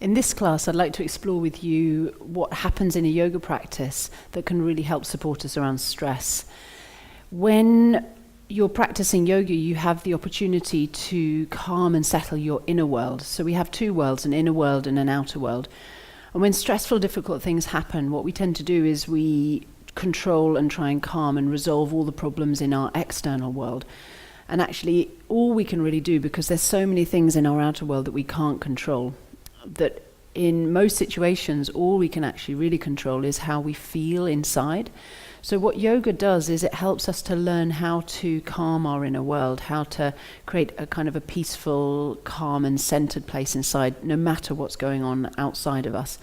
In this class, I'd like to explore with you what happens in a yoga practice that can really help support us around stress. When you're practicing yoga, you have the opportunity to calm and settle your inner world. So we have two worlds, an inner world and an outer world. And when stressful, difficult things happen, what we tend to do is we control and try and calm and resolve all the problems in our external world. And actually, all we can really do, because there's so many things in our outer world that we can't control, that in most situations, all we can actually really control is how we feel inside. So what yoga does is it helps us to learn how to calm our inner world, how to create a kind of a peaceful, calm and centered place inside, no matter what's going on outside of us.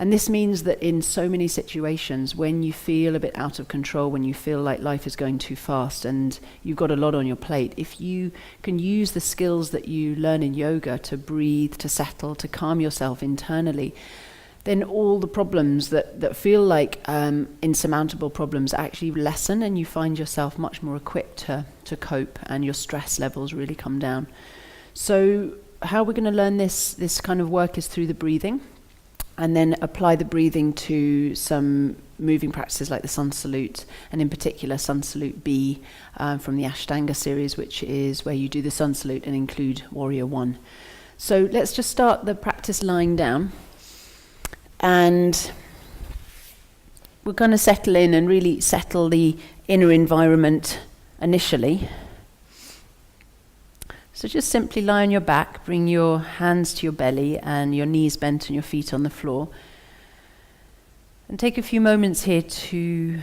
And this means that in so many situations, when you feel a bit out of control, when you feel like life is going too fast and you've got a lot on your plate, if you can use the skills that you learn in yoga to breathe, to settle, to calm yourself internally, then all the problems that feel like insurmountable problems actually lessen, and you find yourself much more equipped to cope, and your stress levels really come down. So how we're going to learn this kind of work is through the breathing. And then apply the breathing to some moving practices like the Sun Salute, and in particular Sun Salute B from the Ashtanga series, which is where you do the Sun Salute and include Warrior One. So let's just start the practice lying down. And we're going to settle in and really settle the inner environment initially. So just simply lie on your back, bring your hands to your belly and your knees bent and your feet on the floor. And take a few moments here to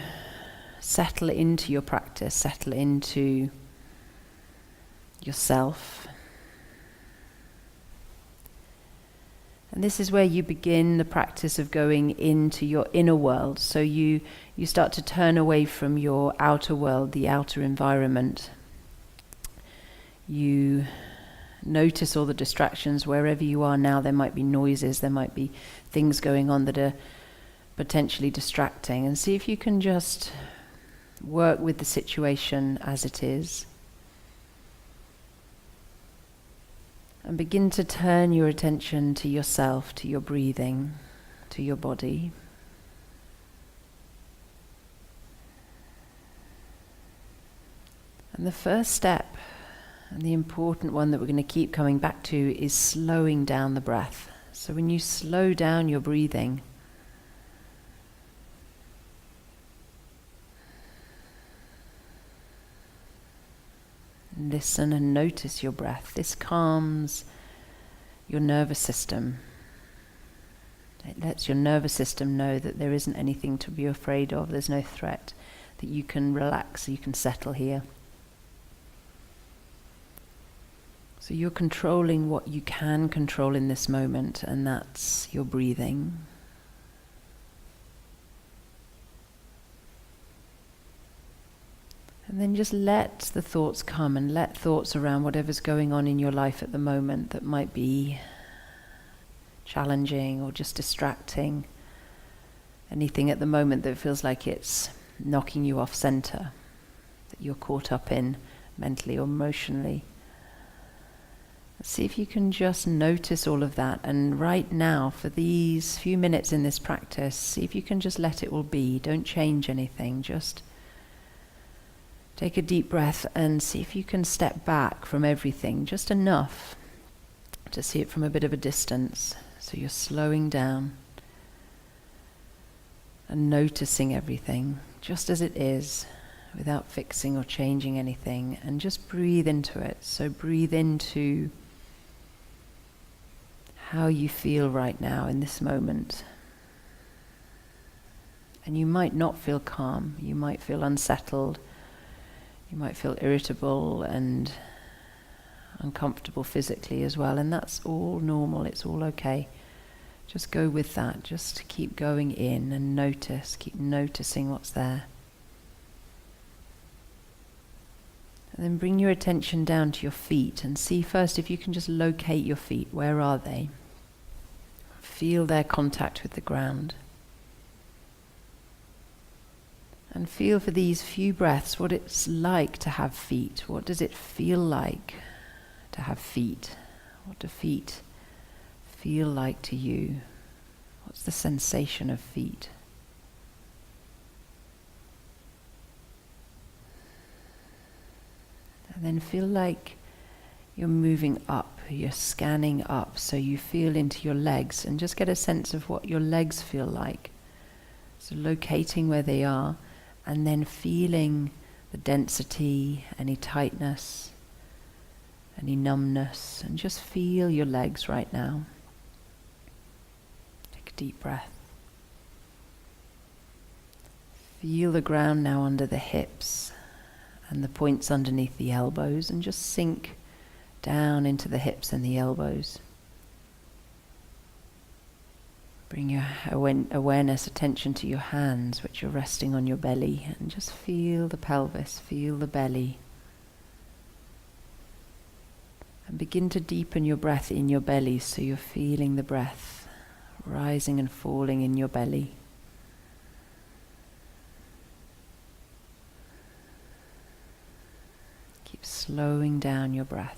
settle into your practice, settle into yourself. And this is where you begin the practice of going into your inner world. So you start to turn away from your outer world, the outer environment. You notice all the distractions wherever you are now. There might be noises, there might be things going on that are potentially distracting, and see if you can just work with the situation as it is. And begin to turn your attention to yourself, to your breathing, to your body. And the first step, and the important one that we're going to keep coming back to, is slowing down the breath. So when you slow down your breathing, listen and notice your breath. This calms your nervous system. It lets your nervous system know that there isn't anything to be afraid of, there's no threat, that you can relax, you can settle here. So you're controlling what you can control in this moment, and that's your breathing. And then just let the thoughts come, and let thoughts around whatever's going on in your life at the moment that might be challenging or just distracting. Anything at the moment that feels like it's knocking you off center, that you're caught up in mentally or emotionally. See if you can just notice all of that, and right now, for these few minutes in this practice, see if you can just let it all be. Don't change anything, just take a deep breath and see if you can step back from everything, just enough to see it from a bit of a distance. So you're slowing down and noticing everything just as it is, without fixing or changing anything, and just breathe into it. So breathe into how you feel right now in this moment. And you might not feel calm, you might feel unsettled, you might feel irritable and uncomfortable physically as well, and that's all normal, it's all okay. Just go with that, just keep going in and notice, keep noticing what's there. And then bring your attention down to your feet and see first if you can just locate your feet. Where are they? Feel their contact with the ground. And feel for these few breaths what it's like to have feet. What does it feel like to have feet? What do feet feel like to you? What's the sensation of feet? And then feel like you're moving up, you're scanning up, so you feel into your legs and just get a sense of what your legs feel like. So locating where they are and then feeling the density, any tightness, any numbness, and just feel your legs right now. Take a deep breath. Feel the ground now under the hips and the points underneath the elbows, and just sink down into the hips and the elbows. Bring your awareness, attention to your hands, which are resting on your belly, and just feel the pelvis, feel the belly. And begin to deepen your breath in your belly, so you're feeling the breath rising and falling in your belly. Keep slowing down your breath.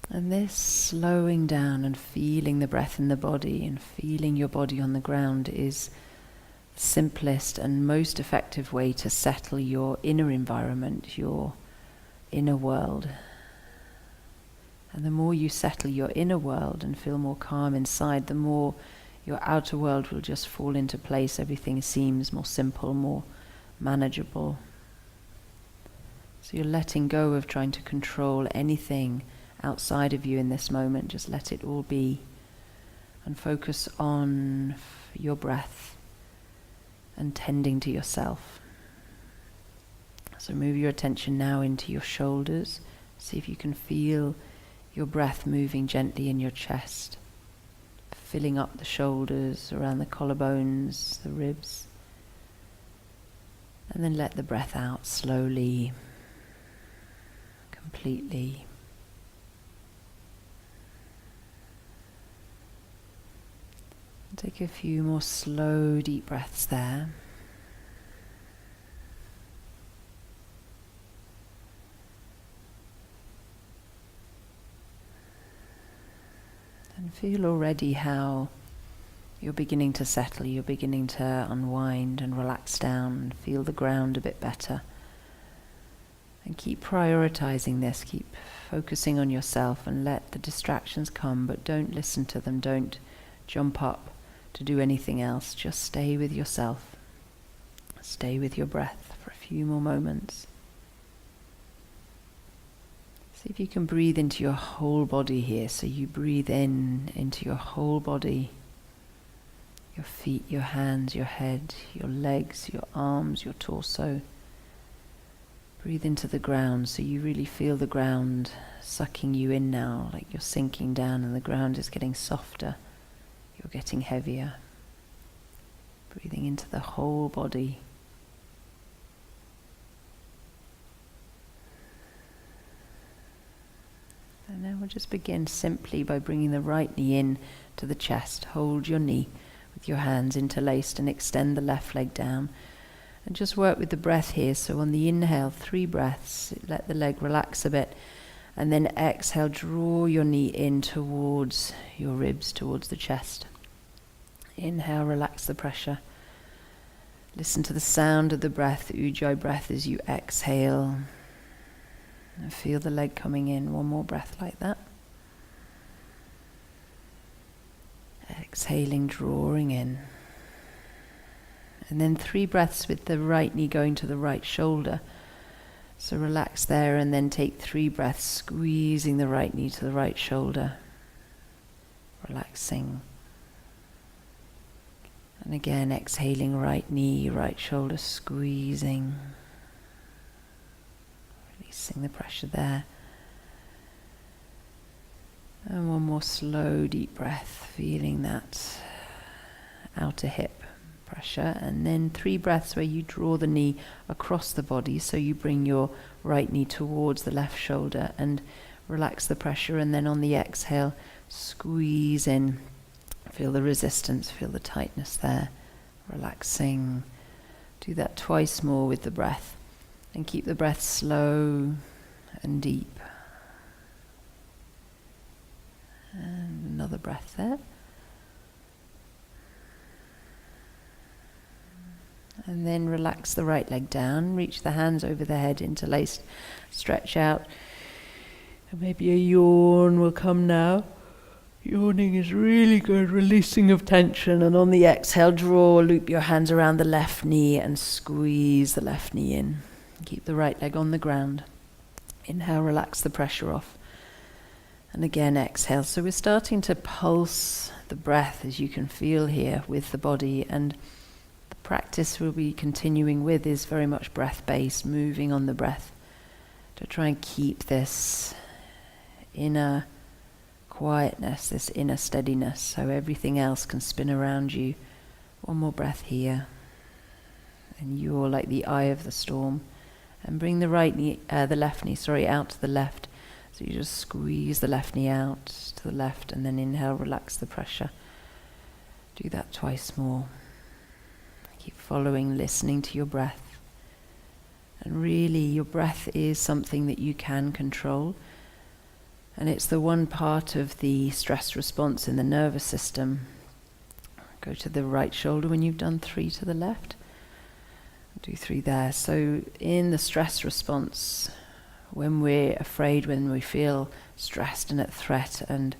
And this slowing down and feeling the breath in the body and feeling your body on the ground is the simplest and most effective way to settle your inner environment, your inner world. And the more you settle your inner world and feel more calm inside, the more your outer world will just fall into place. Everything seems more simple, more manageable. So you're letting go of trying to control anything outside of you in this moment. Just let it all be and focus on your breath and tending to yourself. So move your attention now into your shoulders. See if you can feel your breath moving gently in your chest, filling up the shoulders, around the collarbones, the ribs. And then let the breath out slowly, completely. Take a few more slow, deep breaths there. And feel already how you're beginning to settle, you're beginning to unwind and relax down and feel the ground a bit better. And keep prioritizing this, keep focusing on yourself and let the distractions come, but don't listen to them, don't jump up to do anything else. Just stay with yourself. Stay with your breath for a few more moments. See if you can breathe into your whole body here. So you breathe in into your whole body. Your feet, your hands, your head, your legs, your arms, your torso. Breathe into the ground so you really feel the ground sucking you in now, like you're sinking down and the ground is getting softer. You're getting heavier. Breathing into the whole body. And now we'll just begin simply by bringing the right knee in to the chest. Hold your knee with your hands interlaced and extend the left leg down. And just work with the breath here. So on the inhale, 3 breaths, let the leg relax a bit. And then exhale, draw your knee in towards your ribs, towards the chest. Inhale, relax the pressure. Listen to the sound of the breath, the Ujjayi breath, as you exhale. And feel the leg coming in. One more breath like that. Exhaling, drawing in. And then 3 breaths with the right knee going to the right shoulder. So relax there and then take 3 breaths, squeezing the right knee to the right shoulder. Relaxing. And again, exhaling, right knee, right shoulder, squeezing. Releasing the pressure there. And one more slow, deep breath, feeling that outer hip pressure. And then 3 breaths where you draw the knee across the body. So you bring your right knee towards the left shoulder and relax the pressure. And then on the exhale, squeeze in. Feel the resistance, feel the tightness there. relaxing. Do that twice more with the breath. And keep the breath slow and deep. And another breath there. And then relax the right leg down. Reach the hands over the head, interlaced. Stretch out. And maybe a yawn will come now. Yawning is really good, releasing of tension. And on the exhale, loop your hands around the left knee and squeeze the left knee in. Keep the right leg on the ground. Inhale, relax the pressure off. And again, exhale. So we're starting to pulse the breath, as you can feel here, with the body. And the practice we'll be continuing with is very much breath-based, moving on the breath to try and keep this inner quietness, this inner steadiness, so everything else can spin around you. One more breath here. And you're like the eye of the storm. And bring the left knee, out to the left. So you just squeeze the left knee out to the left, and then inhale, relax the pressure. Do that twice more. Keep following, listening to your breath. And really, your breath is something that you can control. And it's the one part of the stress response in the nervous system. Go to the right shoulder when you've done 3 to the left. Do 3 there. So in the stress response, when we're afraid, when we feel stressed and at threat and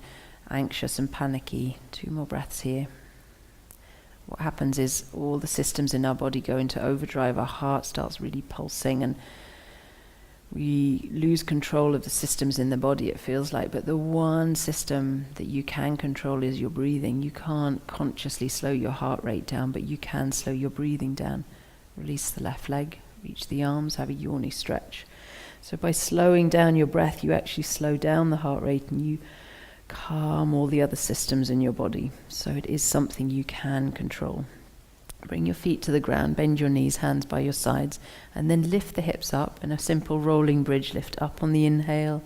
anxious and panicky, 2 more breaths here. What happens is all the systems in our body go into overdrive. Our heart starts really pulsing and we lose control of the systems in the body, it feels like. But the one system that you can control is your breathing. You can't consciously slow your heart rate down, but you can slow your breathing down. Release the left leg, reach the arms, have a yawny stretch. So by slowing down your breath, you actually slow down the heart rate and you calm all the other systems in your body. So it is something you can control. Bring your feet to the ground, bend your knees, hands by your sides, and then lift the hips up in a simple rolling bridge. Lift up on the inhale,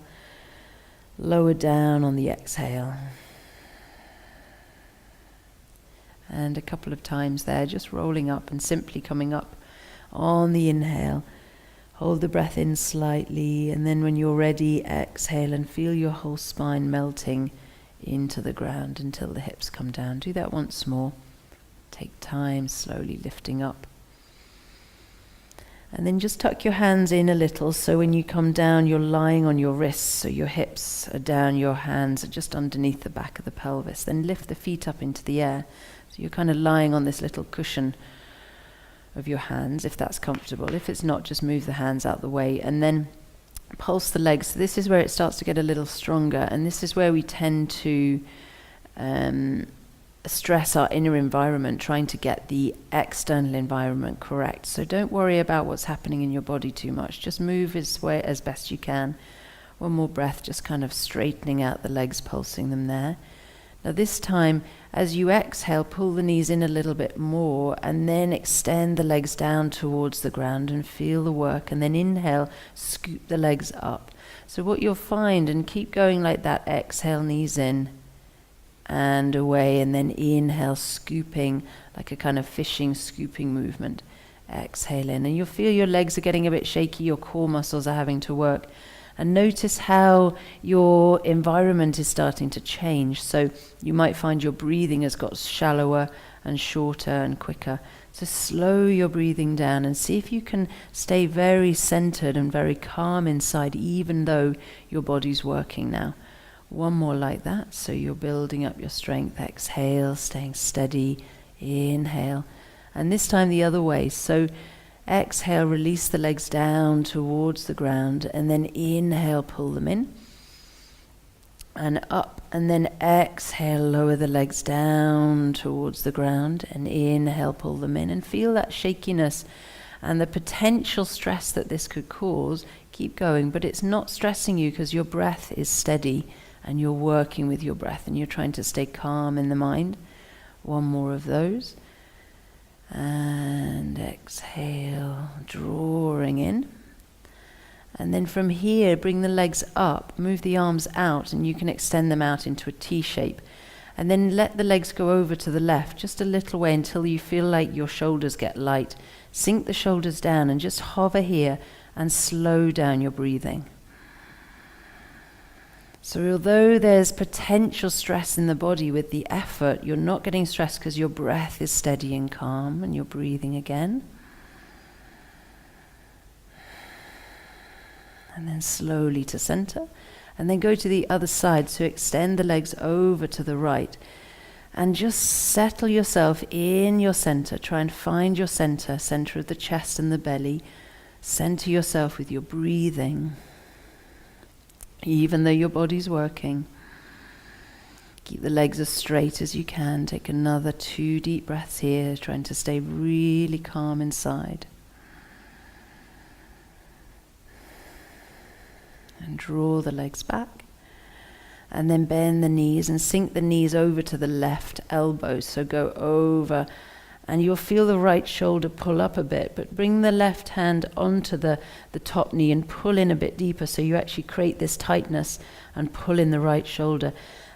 lower down on the exhale. And a couple of times there, just rolling up and simply coming up on the inhale. Hold the breath in slightly, and then when you're ready, exhale and feel your whole spine melting into the ground until the hips come down. Do that once more. Take time, slowly lifting up. And then just tuck your hands in a little, so when you come down, you're lying on your wrists, so your hips are down, your hands are just underneath the back of the pelvis. Then lift the feet up into the air. So you're kind of lying on this little cushion of your hands, if that's comfortable. If it's not, just move the hands out the way. And then pulse the legs. So this is where it starts to get a little stronger, and this is where we tend to stress our inner environment, trying to get the external environment correct. So don't worry about what's happening in your body too much. Just move as best you can. One more breath, just kind of straightening out the legs, pulsing them there. Now this time, as you exhale, pull the knees in a little bit more and then extend the legs down towards the ground and feel the work. And then inhale, scoop the legs up. So what you'll find, and keep going like that, exhale, knees in and away, and then inhale, scooping, like a kind of fishing, scooping movement. Exhale in, and you'll feel your legs are getting a bit shaky, your core muscles are having to work. And notice how your environment is starting to change. So you might find your breathing has got shallower and shorter and quicker. So slow your breathing down and see if you can stay very centered and very calm inside, even though your body's working now. One more like that. So you're building up your strength. Exhale, staying steady. Inhale. And this time the other way. So exhale, release the legs down towards the ground, and then inhale, pull them in and up, and then exhale, lower the legs down towards the ground, and inhale, pull them in, and feel that shakiness and the potential stress that this could cause. Keep going, but it's not stressing you because your breath is steady and you're working with your breath and you're trying to stay calm in the mind. One more of those. And exhale, drawing in. And then from here, bring the legs up, move the arms out, and you can extend them out into a T shape. And then let the legs go over to the left, just a little way until you feel like your shoulders get light. Sink the shoulders down and just hover here and slow down your breathing. So although there's potential stress in the body with the effort, you're not getting stressed because your breath is steady and calm and you're breathing again. And then slowly to center. And then go to the other side. So extend the legs over to the right. And just settle yourself in your center. Try and find your center of the chest and the belly. Center yourself with your breathing. Even though your body's working. Keep the legs as straight as you can. Take another 2 deep breaths here, trying to stay really calm inside. And draw the legs back. And then bend the knees and sink the knees over to the left elbow. So go over and you'll feel the right shoulder pull up a bit, but bring the left hand onto the top knee and pull in a bit deeper so you actually create this tightness and pull in the right shoulder.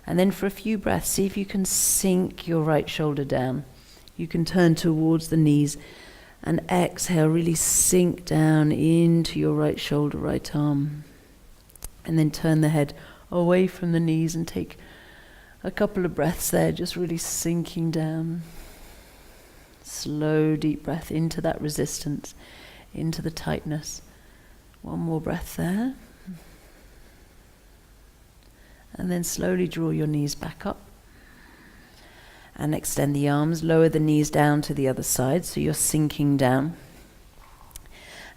And then for a few breaths, see if you can sink your right shoulder down. You can turn towards the knees and exhale, really sink down into your right shoulder, right arm. And then turn the head away from the knees and take a couple of breaths there, just really sinking down. Slow, deep breath into that resistance, into the tightness. One more breath there. And then slowly draw your knees back up. And extend the arms, lower the knees down to the other side, so you're sinking down.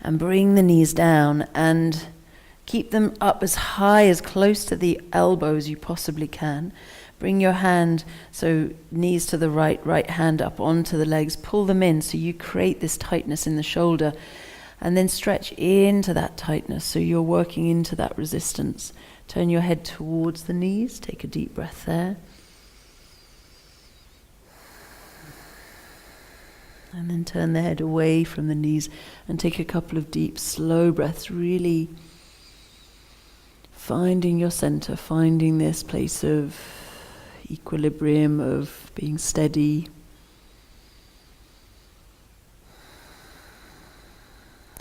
And bring the knees down and keep them up as high, as close to the elbow as you possibly can. Bring your hand, so knees to the right hand up onto the legs. Pull them in so you create this tightness in the shoulder. And then stretch into that tightness so you're working into that resistance. Turn your head towards the knees. Take a deep breath there. And then turn the head away from the knees and take a couple of deep, slow breaths, really finding your center, finding this place of equilibrium, of being steady.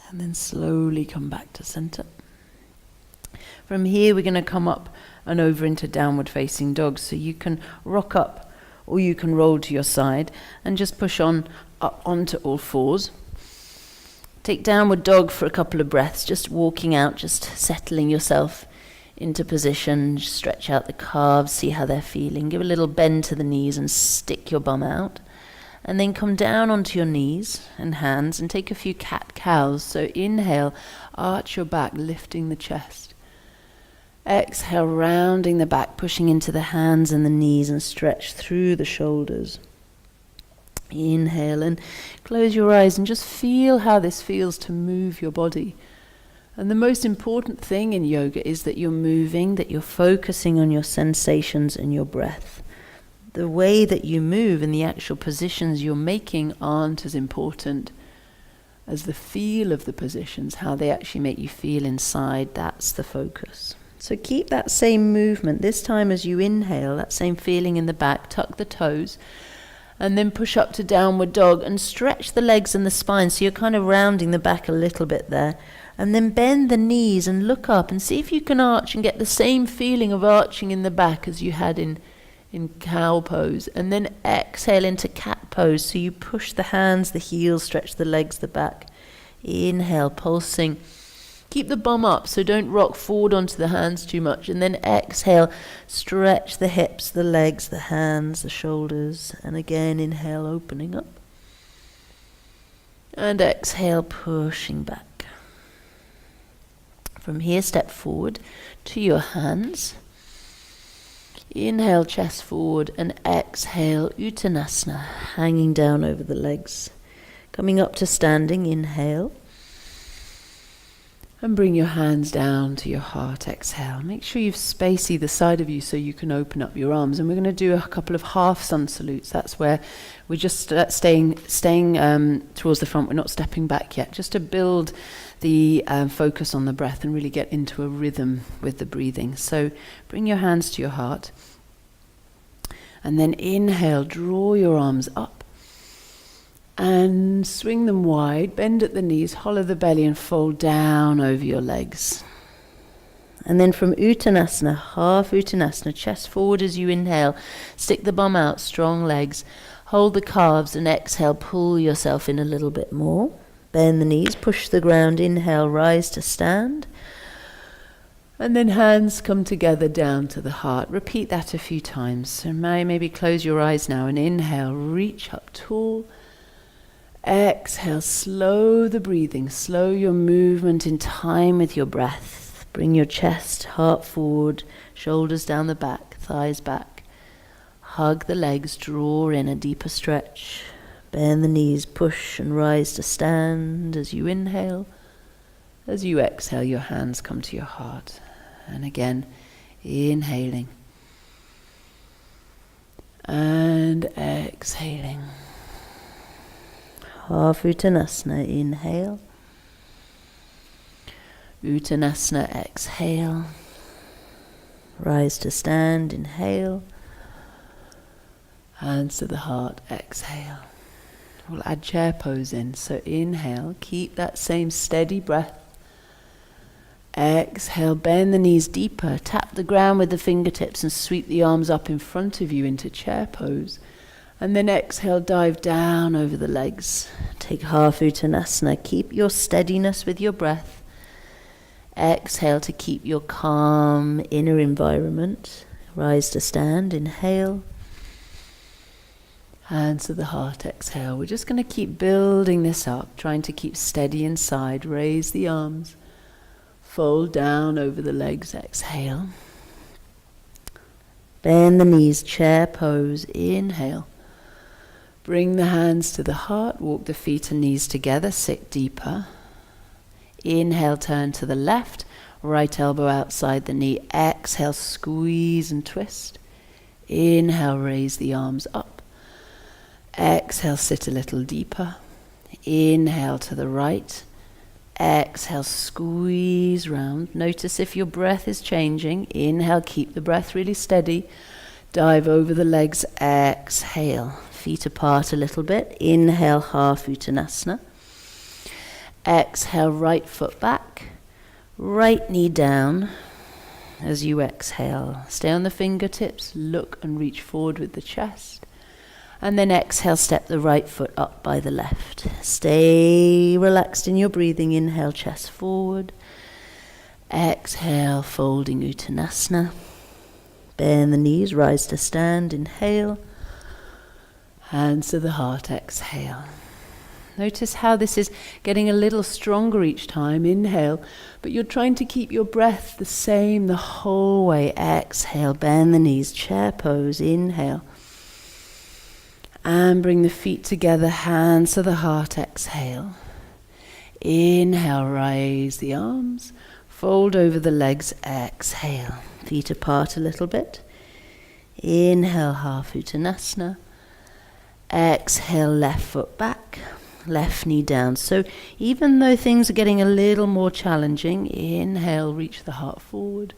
And then slowly come back to center. From here we're going to come up and over into downward facing dog. So you can rock up or you can roll to your side and just push on up onto all fours. Take downward dog for a couple of breaths, just walking out, just settling yourself into position. Stretch out the calves, see how they're feeling. Give a little bend to the knees and stick your bum out. And then come down onto your knees and hands and take a few cat-cows. So inhale, arch your back, lifting the chest. Exhale, rounding the back, pushing into the hands and the knees and stretch through the shoulders. Inhale and close your eyes and just feel how this feels to move your body. And the most important thing in yoga is that you're moving, that you're focusing on your sensations and your breath. The way that you move and the actual positions you're making aren't as important as the feel of the positions, how they actually make you feel inside. That's the focus. So keep that same movement. This time as you inhale, that same feeling in the back, tuck the toes, and then push up to downward dog and stretch the legs and the spine. So you're kind of rounding the back a little bit there. And then bend the knees and look up and see if you can arch and get the same feeling of arching in the back as you had in cow pose. And then exhale into cat pose. So you push the hands, the heels, stretch the legs, the back. Inhale, pulsing. Keep the bum up, so don't rock forward onto the hands too much. And then exhale, stretch the hips, the legs, the hands, the shoulders. And again, inhale, opening up. And exhale, pushing back. From here, step forward to your hands. Inhale, chest forward, and exhale, Uttanasana, hanging down over the legs. Coming up to standing, inhale. And bring your hands down to your heart, exhale. Make sure you've space either side of you so you can open up your arms. And we're going to do a couple of half sun salutes. That's where we're just staying towards the front. We're not stepping back yet, just to build the focus on the breath and really get into a rhythm with the breathing. So bring your hands to your heart. And then inhale, draw your arms up and swing them wide, bend at the knees, hollow the belly and fold down over your legs. And then from Uttanasana, half Uttanasana, chest forward as you inhale, stick the bum out, strong legs, hold the calves and exhale, pull yourself in a little bit more. Bend the knees, push the ground, inhale, rise to stand. And then hands come together down to the heart. Repeat that a few times. So maybe close your eyes now and inhale, reach up tall. Exhale, slow the breathing, slow your movement in time with your breath. Bring your chest, heart forward, shoulders down the back, thighs back. Hug the legs, draw in a deeper stretch. Bend the knees, push and rise to stand as you inhale. As you exhale, your hands come to your heart. And again, inhaling. And exhaling. Half Uttanasana, inhale. Uttanasana, exhale. Rise to stand, inhale. Hands to the heart, exhale. We'll add chair pose in. So inhale, keep that same steady breath. Exhale, bend the knees deeper, tap the ground with the fingertips and sweep the arms up in front of you into chair pose. And then exhale, dive down over the legs. Take half Uttanasana, keep your steadiness with your breath. Exhale to keep your calm inner environment. Rise to stand, inhale. Hands to the heart, exhale. We're just going to keep building this up, trying to keep steady inside. Raise the arms. Fold down over the legs, exhale. Bend the knees, chair pose, inhale. Bring the hands to the heart, walk the feet and knees together, sit deeper. Inhale, turn to the left, right elbow outside the knee. Exhale, squeeze and twist. Inhale, raise the arms up. Exhale, sit a little deeper. Inhale to the right. Exhale, squeeze round. Notice if your breath is changing. Inhale, keep the breath really steady. Dive over the legs. Exhale, feet apart a little bit. Inhale, half Uttanasana. Exhale, right foot back. Right knee down as you exhale. Stay on the fingertips. Look and reach forward with the chest. And then exhale, step the right foot up by the left. Stay relaxed in your breathing. Inhale, chest forward. Exhale, folding Uttanasana. Bend the knees, rise to stand. Inhale. Hands to the heart, exhale. Notice how this is getting a little stronger each time. Inhale, but you're trying to keep your breath the same the whole way. Exhale, bend the knees, chair pose. Inhale. And bring the feet together, hands to the heart, exhale. Inhale, raise the arms, fold over the legs, exhale. Feet apart a little bit. Inhale, half Uttanasana. Exhale, left foot back, left knee down. So even though things are getting a little more challenging, inhale, reach the heart forward.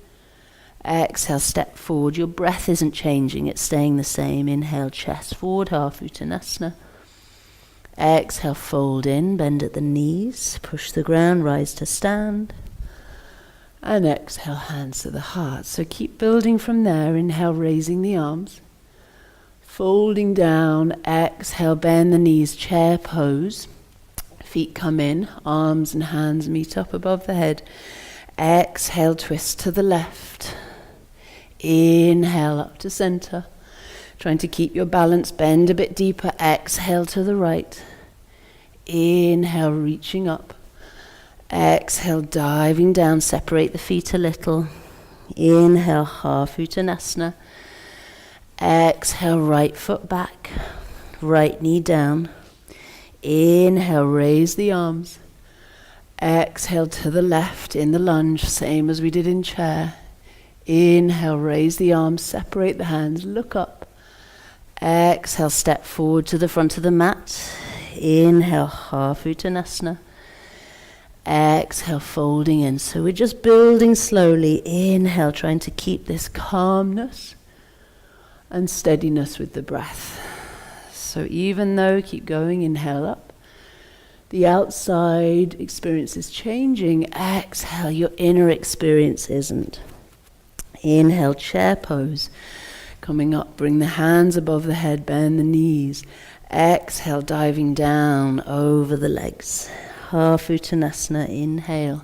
Exhale, step forward. Your breath isn't changing, it's staying the same. Inhale, chest forward, half Uttanasana. Exhale, fold in, bend at the knees, push the ground, rise to stand. And exhale, hands to the heart. So keep building from there. Inhale, raising the arms. Folding down, exhale, bend the knees, chair pose. Feet come in, arms and hands meet up above the head. Exhale, twist to the left. Inhale up to center. Trying to keep your balance, bend a bit deeper. Exhale to the right. Inhale, reaching up. Exhale, diving down, separate the feet a little. Inhale, half Uttanasana. Exhale, right foot back, right knee down. Inhale, raise the arms. Exhale to the left in the lunge, same as we did in chair. Inhale, raise the arms, separate the hands, look up. Exhale, step forward to the front of the mat. Inhale, half Uttanasana. Exhale, folding in. So we're just building slowly. Inhale, trying to keep this calmness. and steadiness with the breath. So even though, keep going, inhale up, the outside experience is changing, exhale, your inner experience isn't. Inhale, chair pose. Coming up, bring the hands above the head, bend the knees. Exhale, diving down over the legs. Half Uttanasana, inhale.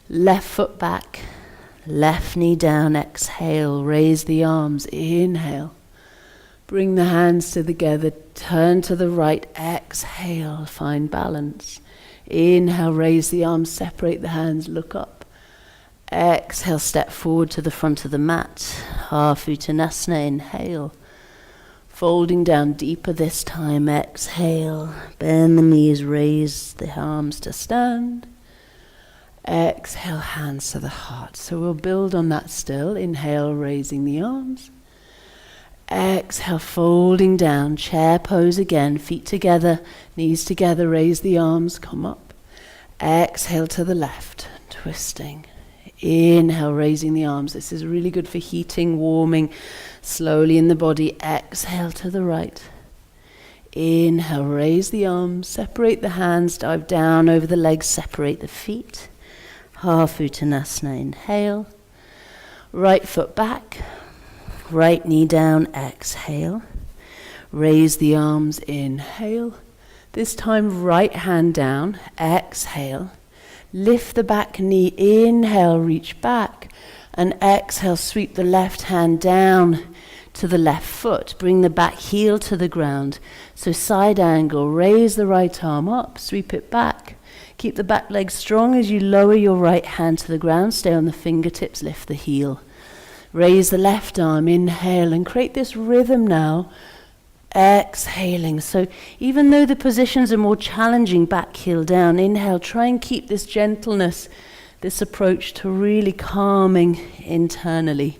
Left foot back, left knee down, exhale, raise the arms, inhale. Bring the hands together, turn to the right, exhale, find balance. Inhale, raise the arms, separate the hands, look up. Exhale, step forward to the front of the mat. Half Uttanasana, inhale. Folding down deeper this time, exhale. Bend the knees, raise the arms to stand. Exhale, hands to the heart. So we'll build on that still. Inhale, raising the arms. Exhale, folding down, chair pose again, feet together, knees together, raise the arms, come up. Exhale to the left, twisting. Inhale, raising the arms. This is really good for heating, warming slowly in the body. Exhale to the right. Inhale, raise the arms, separate the hands, dive down over the legs, separate the feet. Half Uttanasana, inhale. Right foot back, right knee down, exhale. Raise the arms, inhale. This time right hand down, exhale. Lift the back knee, inhale, reach back, and exhale, sweep the left hand down to the left foot. Bring the back heel to the ground. So side angle, raise the right arm up, sweep it back. Keep the back leg strong as you lower your right hand to the ground. Stay on the fingertips, lift the heel. Raise the left arm, inhale, and create this rhythm now. Exhaling. So even though the positions are more challenging, back heel down, inhale, try and keep this gentleness, this approach to really calming internally.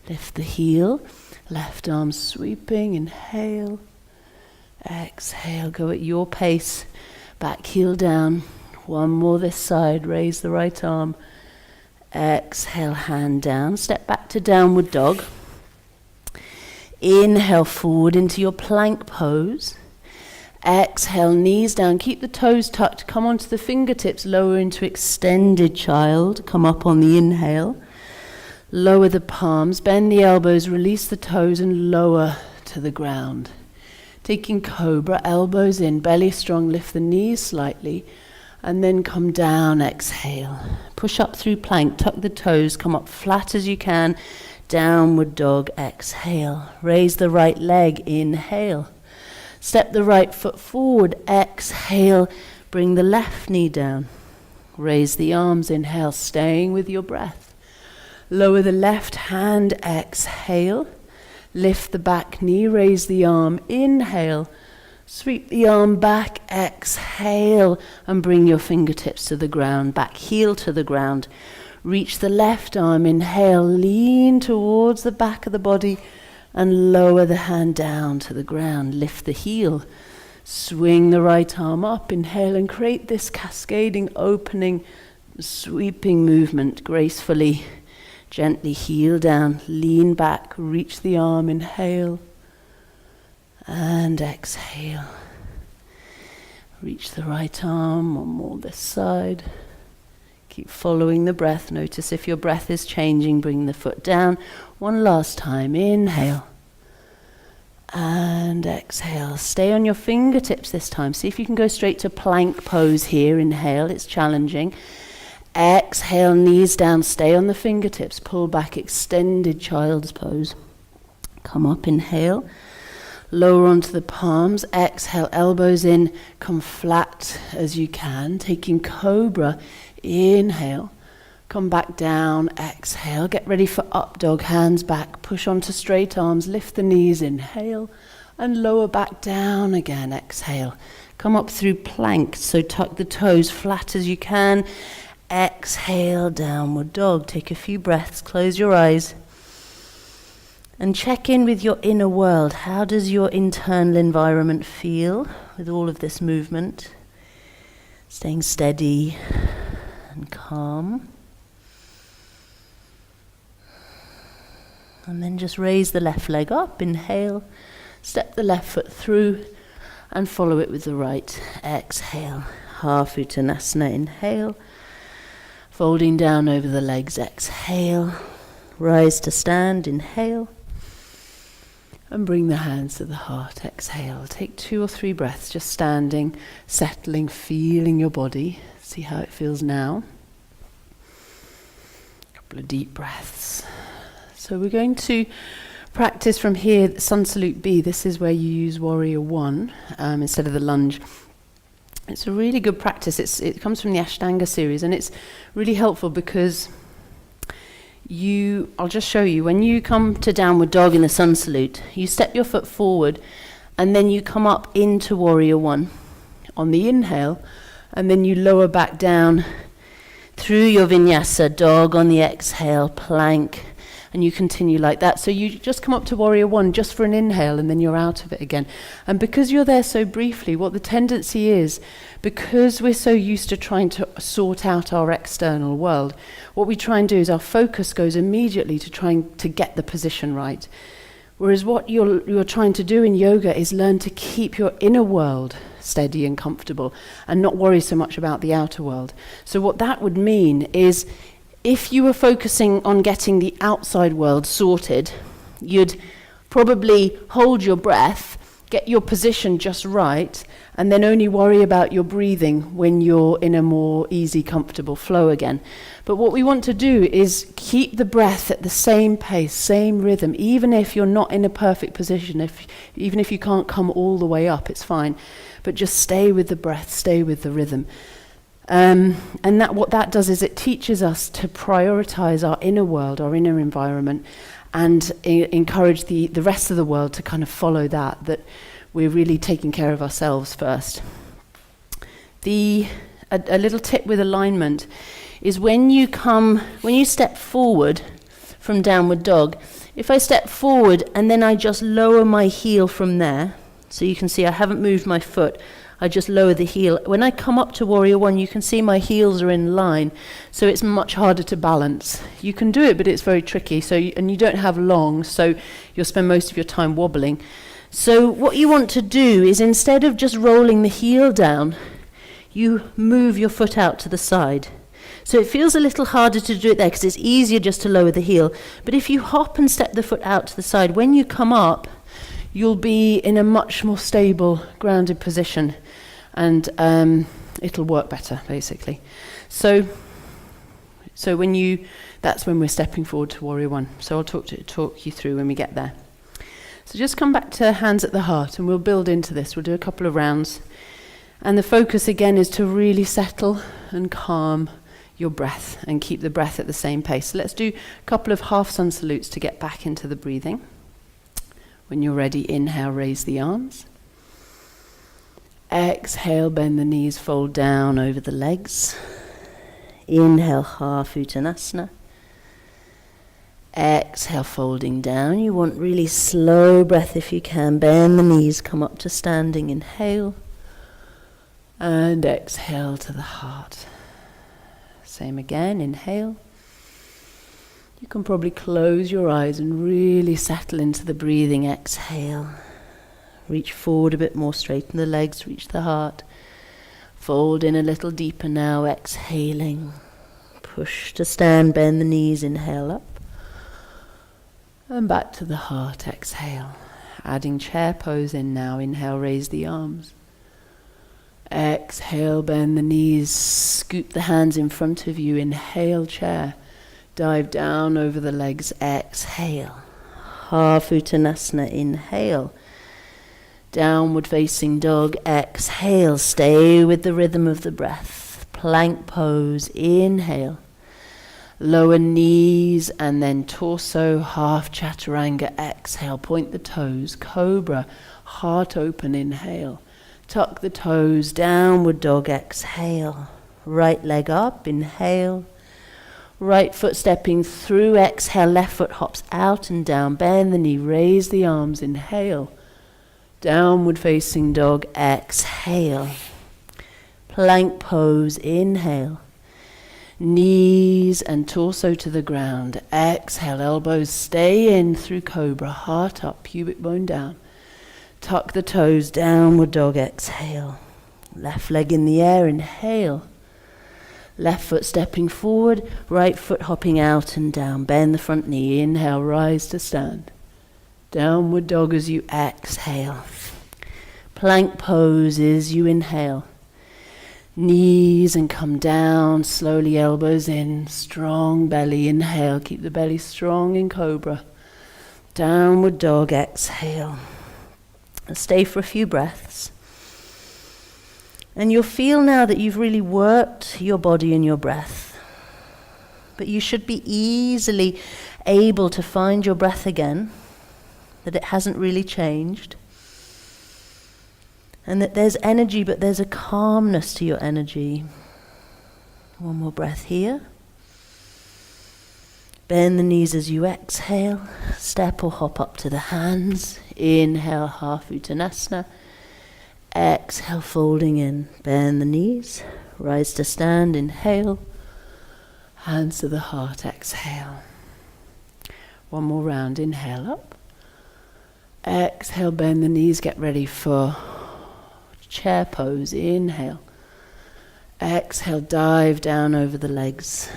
Lift the heel, left arm sweeping, inhale, exhale, go at your pace, back heel down. One more this side, raise the right arm, exhale, hand down, step back to downward dog. Inhale forward into your plank pose. Exhale, knees down, keep the toes tucked, come onto the fingertips, lower into extended child, come up on the inhale. Lower the palms, bend the elbows, release the toes and lower to the ground. Taking cobra, elbows in, belly strong, lift the knees slightly, and then come down, exhale. Push up through plank, tuck the toes, come up flat as you can. Downward dog, exhale. Raise the right leg, inhale. Step the right foot forward, exhale. Bring the left knee down. Raise the arms, inhale, staying with your breath. Lower the left hand, exhale. Lift the back knee, raise the arm, inhale. Sweep the arm back, exhale, and bring your fingertips to the ground, back heel to the ground. Reach the left arm, inhale, lean towards the back of the body and lower the hand down to the ground. Lift the heel, swing the right arm up, inhale, and create this cascading, opening, sweeping movement gracefully. Gently heel down, lean back, reach the arm, inhale, and exhale. Reach the right arm, one more this side. Keep following the breath. Notice if your breath is changing, bring the foot down. One last time, inhale. And exhale. Stay on your fingertips this time. See if you can go straight to plank pose here. Inhale, it's challenging. Exhale, knees down, stay on the fingertips. Pull back, extended child's pose. Come up, inhale. Lower onto the palms. Exhale, elbows in. Come flat as you can. Taking cobra. Inhale, come back down, exhale, get ready for up dog, hands back, push onto straight arms, lift the knees, inhale, and lower back down again, exhale. Come up through plank, so tuck the toes flat as you can, exhale, downward dog. Take a few breaths, close your eyes, and check in with your inner world. How does your internal environment feel with all of this movement? Staying steady and calm. And then just raise the left leg up, inhale, step the left foot through, and follow it with the right. Exhale, half Uttanasana, inhale, folding down over the legs, exhale, rise to stand, inhale, and bring the hands to the heart, exhale. Take 2 or 3 breaths, just standing, settling, feeling your body. See how it feels now. A couple of deep breaths. So we're going to practice from here, Sun Salute B. This is where you use Warrior 1 instead of the lunge. It's a really good practice. It comes from the Ashtanga series, and it's really helpful because I'll just show you, when you come to downward dog in the Sun Salute, you step your foot forward and then you come up into Warrior 1 on the inhale, and then you lower back down through your vinyasa, dog on the exhale, plank, and you continue like that. So you just come up to Warrior 1 just for an inhale, and then you're out of it again. And because you're there so briefly, what the tendency is, because we're so used to trying to sort out our external world, what we try and do is our focus goes immediately to trying to get the position right. Whereas what you're trying to do in yoga is learn to keep your inner world steady and comfortable and not worry so much about the outer world. So what that would mean is, if you were focusing on getting the outside world sorted, you'd probably hold your breath, get your position just right, and then only worry about your breathing when you're in a more easy, comfortable flow again. But what we want to do is keep the breath at the same pace, same rhythm, even if you're not in a perfect position, even if you can't come all the way up, it's fine. But just stay with the breath, stay with the rhythm. And what that does is it teaches us to prioritize our inner world, our inner environment, and encourage the rest of the world to kind of follow that we're really taking care of ourselves first. A little tip with alignment is when you step forward from downward dog, if I step forward and then I just lower my heel from there, so you can see I haven't moved my foot, I just lower the heel. When I come up to Warrior 1, you can see my heels are in line, so it's much harder to balance. You can do it, but it's very tricky, and you don't have long, so you'll spend most of your time wobbling. So what you want to do is, instead of just rolling the heel down, you move your foot out to the side. So it feels a little harder to do it there because it's easier just to lower the heel. But if you hop and step the foot out to the side, when you come up, you'll be in a much more stable, grounded position, and it'll work better, basically. So that's when we're stepping forward to Warrior 1. So I'll talk you through when we get there. So just come back to hands at the heart, and we'll build into this. We'll do a couple of rounds. And the focus again is to really settle and calm your breath and keep the breath at the same pace. So let's do a couple of half sun salutes to get back into the breathing. When you're ready, inhale, raise the arms. Exhale, bend the knees, fold down over the legs. Inhale, half Uttanasana. Exhale, folding down. You want really slow breath if you can. Bend the knees, come up to standing. Inhale. And exhale to the heart. Same again, inhale. You can probably close your eyes and really settle into the breathing. Exhale. Reach forward a bit more, straighten the legs, reach the heart. Fold in a little deeper now, exhaling. Push to stand, bend the knees, inhale up. And back to the heart, exhale. Adding chair pose in now, inhale, raise the arms. Exhale, bend the knees, scoop the hands in front of you, inhale, chair. Dive down over the legs, exhale. Half Uttanasana, inhale. Downward facing dog, exhale. Stay with the rhythm of the breath. Plank pose, inhale. Lower knees and then torso, half chaturanga, exhale. Point the toes, cobra, heart open, inhale. Tuck the toes, downward dog, exhale. Right leg up, inhale. Right foot stepping through, exhale. Left foot hops out and down. Bend the knee, raise the arms, inhale. Downward facing dog, exhale. Plank pose, inhale. Knees and torso to the ground. Exhale, elbows stay in through cobra. Heart up, pubic bone down. Tuck the toes, downward dog, exhale. Left leg in the air, inhale. Left foot stepping forward, right foot hopping out and down. Bend the front knee, inhale, rise to stand. Downward dog as you exhale. Plank pose as you inhale. Knees and come down, slowly elbows in, strong belly, inhale, keep the belly strong in cobra. Downward dog, exhale. Stay for a few breaths. And you'll feel now that you've really worked your body and your breath. But you should be easily able to find your breath again, that it hasn't really changed. And that there's energy, but there's a calmness to your energy. One more breath here. Bend the knees as you exhale. Step or hop up to the hands. Inhale, half Uttanasana. Exhale, folding in. Bend the knees. Rise to stand. Inhale. Hands to the heart. Exhale. One more round. Inhale up. Exhale, bend the knees. Get ready for chair pose. Inhale. Exhale, dive down over the legs.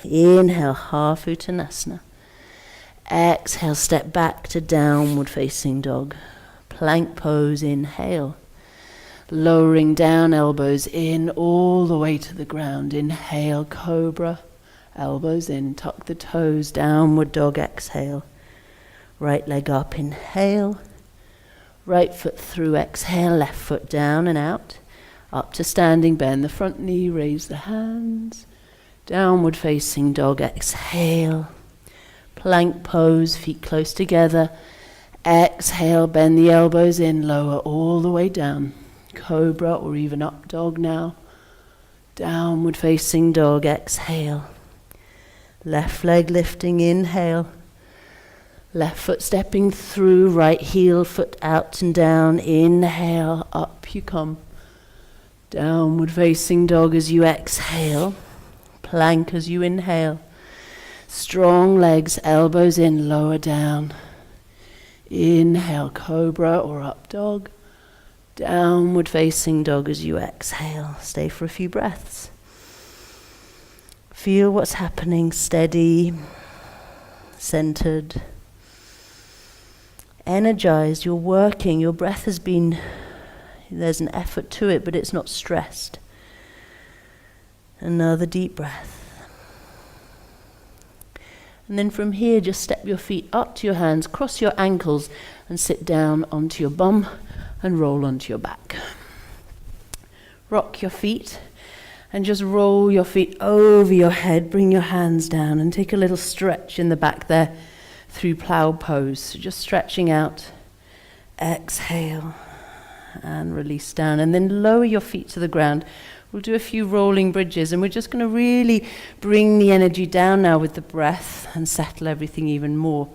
Inhale, half Uttanasana. Exhale, step back to downward facing dog. Plank pose, inhale. Lowering down, elbows in, all the way to the ground. Inhale, cobra. Elbows in, tuck the toes, downward dog, exhale. Right leg up, inhale. Right foot through, exhale, left foot down and out. Up to standing, bend the front knee, raise the hands. Downward facing dog, exhale. Plank pose, feet close together. Exhale, bend the elbows in, lower all the way down. Cobra or even up dog now. Downward facing dog, exhale. Left leg lifting, inhale. Left foot stepping through, right heel, foot out and down. Inhale, up you come. Downward facing dog as you exhale. Plank as you inhale. Strong legs, elbows in, lower down. Inhale, cobra or up dog. Downward facing dog as you exhale. Stay for a few breaths. Feel what's happening, steady, centered. Energized, you're working, your breath has been, there's an effort to it, but it's not stressed. Another deep breath. And then from here, just step your feet up to your hands, cross your ankles, and sit down onto your bum and roll onto your back. Rock your feet, and just roll your feet over your head, bring your hands down, and take a little stretch in the back there. Through plow pose, so just stretching out, exhale and release down, and then lower your feet to the ground. We'll do a few rolling bridges, and we're just going to really bring the energy down now with the breath and settle everything even more.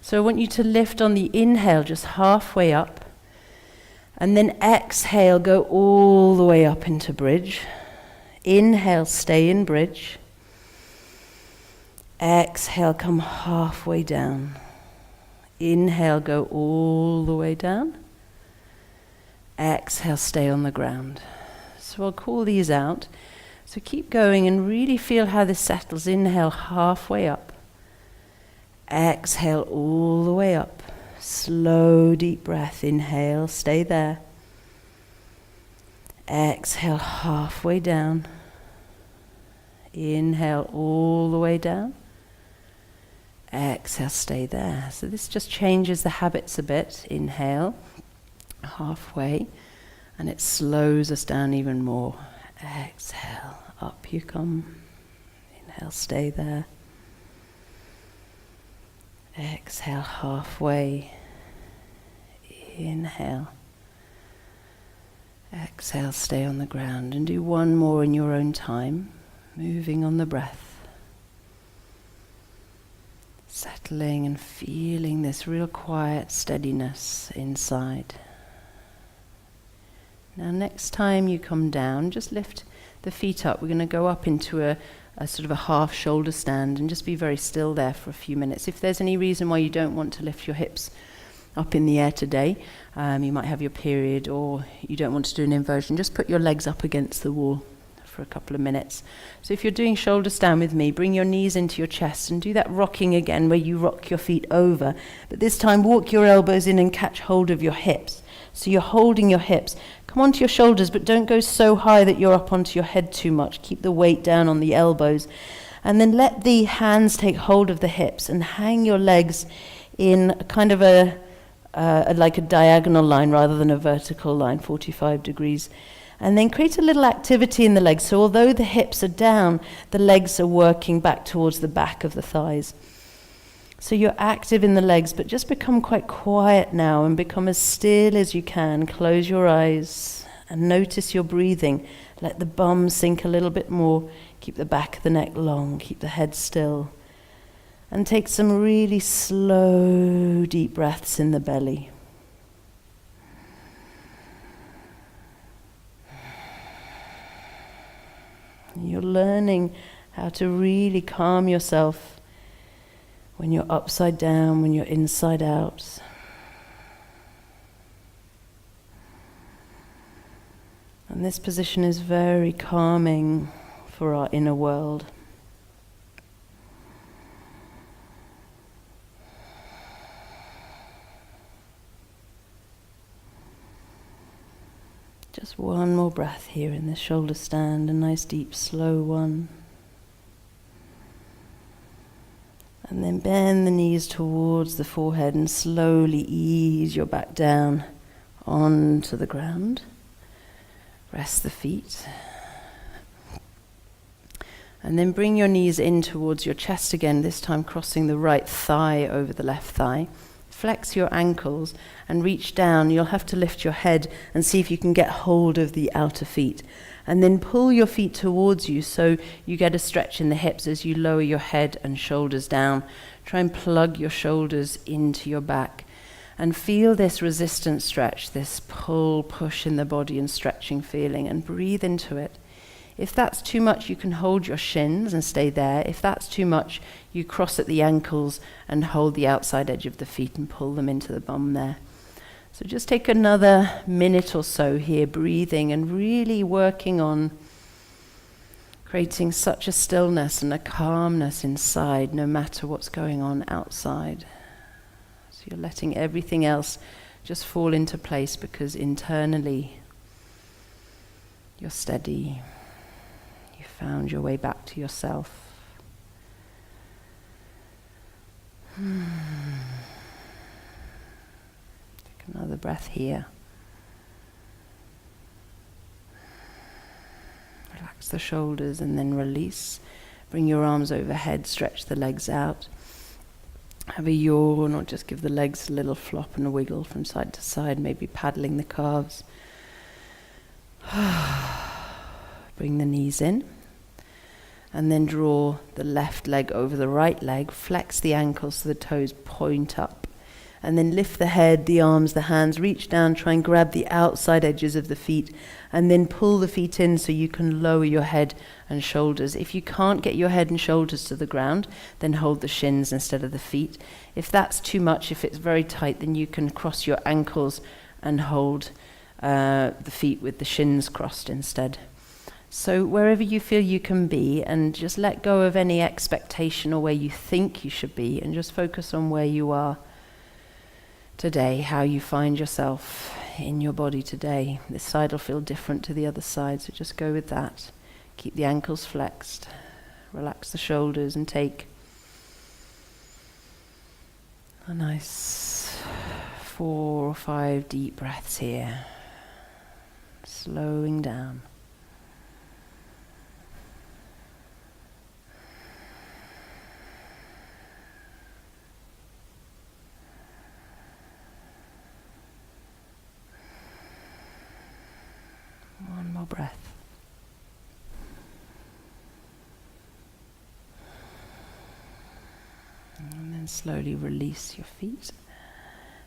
So I want you to lift on the inhale just halfway up, and then exhale, go all the way up into bridge. Inhale, stay in bridge. Exhale, come halfway down. Inhale, go all the way down. Exhale, stay on the ground. So I'll call these out. So keep going and really feel how this settles. Inhale, halfway up. Exhale, all the way up. Slow, deep breath. Inhale, stay there. Exhale, halfway down. Inhale, all the way down. Exhale, stay there. So this just changes the habits a bit. Inhale, halfway, and it slows us down even more. Exhale, up you come. Inhale, stay there. Exhale, halfway. Inhale. Exhale, stay on the ground, and do one more in your own time, moving on the breath. Settling and feeling this real quiet steadiness inside. Now next time you come down, just lift the feet up. We're going to go up into a a sort of a half shoulder stand, and just be very still there for a few minutes. If there's any reason why you don't want to lift your hips up in the air today, you might have your period or you don't want to do an inversion, just put your legs up against the wall for a couple of minutes. So if you're doing shoulder stand with me, bring your knees into your chest and do that rocking again where you rock your feet over, but this time walk your elbows in and catch hold of your hips. So you're holding your hips. Come onto your shoulders, but don't go so high that you're up onto your head too much. Keep the weight down on the elbows. And then let the hands take hold of the hips and hang your legs in kind of like a diagonal line rather than a vertical line, 45 degrees. And then create a little activity in the legs. So although the hips are down, the legs are working back towards the back of the thighs. So you're active in the legs, but just become quite quiet now and become as still as you can. Close your eyes and notice your breathing. Let the bum sink a little bit more. Keep the back of the neck long. Keep the head still. And take some really slow, deep breaths in the belly. You're learning how to really calm yourself when you're upside down, when you're inside out. And this position is very calming for our inner world. Just one more breath here in this shoulder stand, a nice deep slow one. And then bend the knees towards the forehead and slowly ease your back down onto the ground. Rest the feet. And then bring your knees in towards your chest again, this time crossing the right thigh over the left thigh. Flex your ankles and reach down. You'll have to lift your head and see if you can get hold of the outer feet. And then pull your feet towards you so you get a stretch in the hips as you lower your head and shoulders down. Try and plug your shoulders into your back. And feel this resistance stretch, this pull, push in the body and stretching feeling, and breathe into it. If that's too much, you can hold your shins and stay there. If that's too much, you cross at the ankles and hold the outside edge of the feet and pull them into the bum there. So just take another minute or so here, breathing and really working on creating such a stillness and a calmness inside, no matter what's going on outside. So you're letting everything else just fall into place because internally you're steady. You found your way back to yourself. Take another breath here. Relax the shoulders and then release. Bring your arms overhead, stretch the legs out. Have a yawn or just give the legs a little flop and a wiggle from side to side, maybe paddling the calves. Bring the knees in. And then draw the left leg over the right leg. Flex the ankles so the toes point up. And then lift the head, the arms, the hands. Reach down, try and grab the outside edges of the feet. And then pull the feet in so you can lower your head and shoulders. If you can't get your head and shoulders to the ground, then hold the shins instead of the feet. If that's too much, if it's very tight, then you can cross your ankles and hold the feet with the shins crossed instead. So wherever you feel you can be, and just let go of any expectation or where you think you should be, and just focus on where you are today, how you find yourself in your body today. This side will feel different to the other side, so just go with that. Keep the ankles flexed, relax the shoulders, and take a nice 4 or 5 deep breaths here, slowing down. One more breath. And then slowly release your feet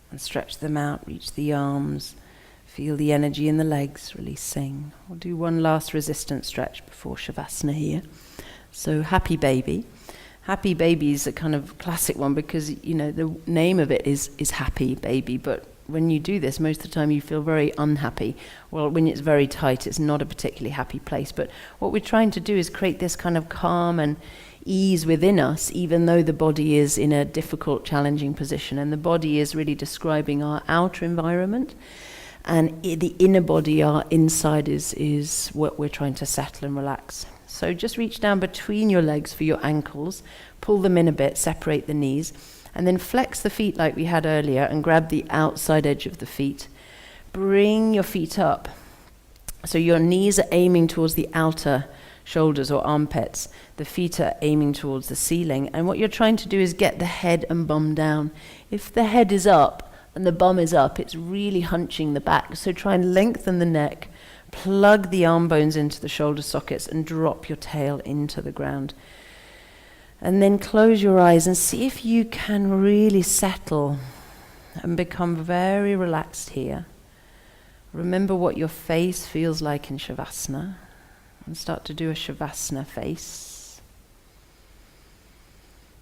and stretch them out, reach the arms, feel the energy in the legs, releasing. We'll do one last resistance stretch before Shavasana here. So happy baby. Happy baby is a kind of classic one because, the name of it is happy baby, but when you do this, most of the time you feel very unhappy. Well, when it's very tight, it's not a particularly happy place. But what we're trying to do is create this kind of calm and ease within us, even though the body is in a difficult, challenging position. And the body is really describing our outer environment. And the inner body, our inside, is what we're trying to settle and relax. So just reach down between your legs for your ankles, pull them in a bit, separate the knees, and then flex the feet like we had earlier and grab the outside edge of the feet. Bring your feet up. So your knees are aiming towards the outer shoulders or armpits. The feet are aiming towards the ceiling. And what you're trying to do is get the head and bum down. If the head is up and the bum is up, it's really hunching the back. So try and lengthen the neck, plug the arm bones into the shoulder sockets and drop your tail into the ground. And then close your eyes and see if you can really settle and become very relaxed here. Remember what your face feels like in Shavasana and start to do a Shavasana face.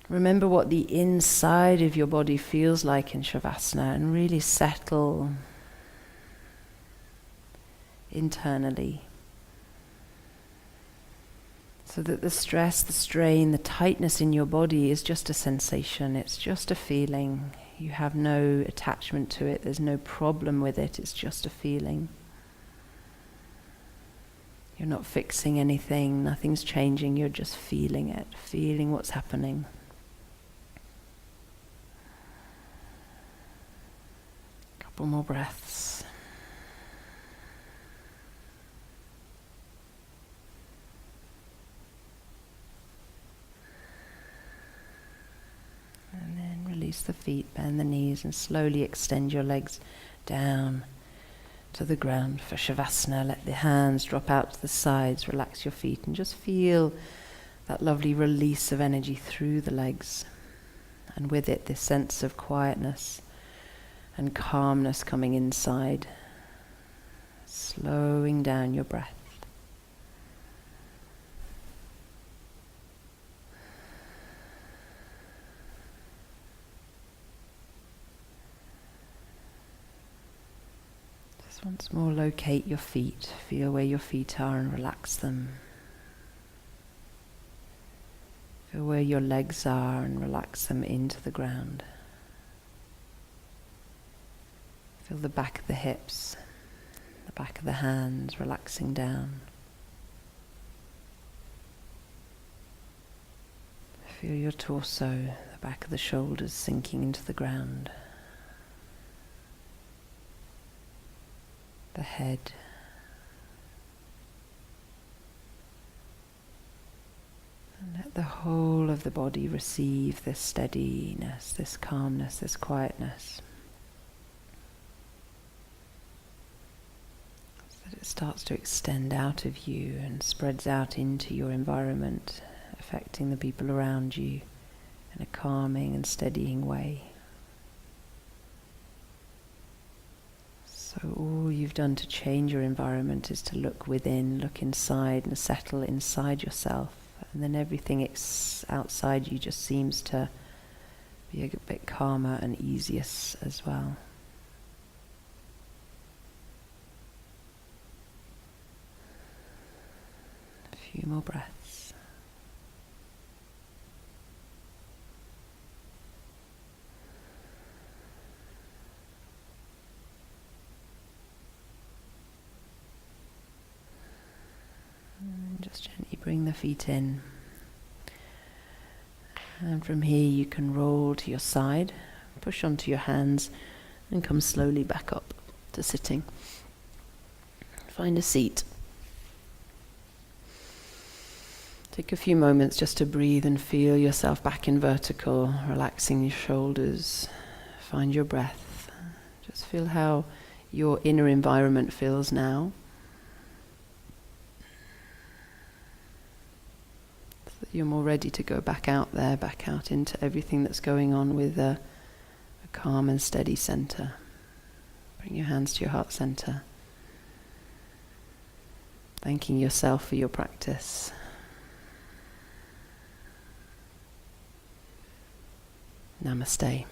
Remember what the inside of your body feels like in Shavasana and really settle internally. So that the stress, the strain, the tightness in your body is just a sensation, it's just a feeling. You have no attachment to it, there's no problem with it, it's just a feeling. You're not fixing anything, nothing's changing, you're just feeling it, feeling what's happening. Couple more breaths. And then release the feet, bend the knees and slowly extend your legs down to the ground for Shavasana. Let the hands drop out to the sides, relax your feet and just feel that lovely release of energy through the legs. And with it, this sense of quietness and calmness coming inside. Slowing down your breath. Once more, locate your feet. Feel where your feet are and relax them. Feel where your legs are and relax them into the ground. Feel the back of the hips, the back of the hands relaxing down. Feel your torso, the back of the shoulders sinking into the ground. The head, and let the whole of the body receive this steadiness, this calmness, this quietness, so that it starts to extend out of you and spreads out into your environment, affecting the people around you in a calming and steadying way. So all you've done to change your environment is to look within, look inside and settle inside yourself. And then everything outside you just seems to be a bit calmer and easier as well. A few more breaths. Just gently bring the feet in. And from here you can roll to your side, push onto your hands and come slowly back up to sitting. Find a seat. Take a few moments just to breathe and feel yourself back in vertical, relaxing your shoulders. Find your breath. Just feel how your inner environment feels now. You're more ready to go back out there, back out into everything that's going on with a calm and steady center. Bring your hands to your heart center. Thanking yourself for your practice. Namaste.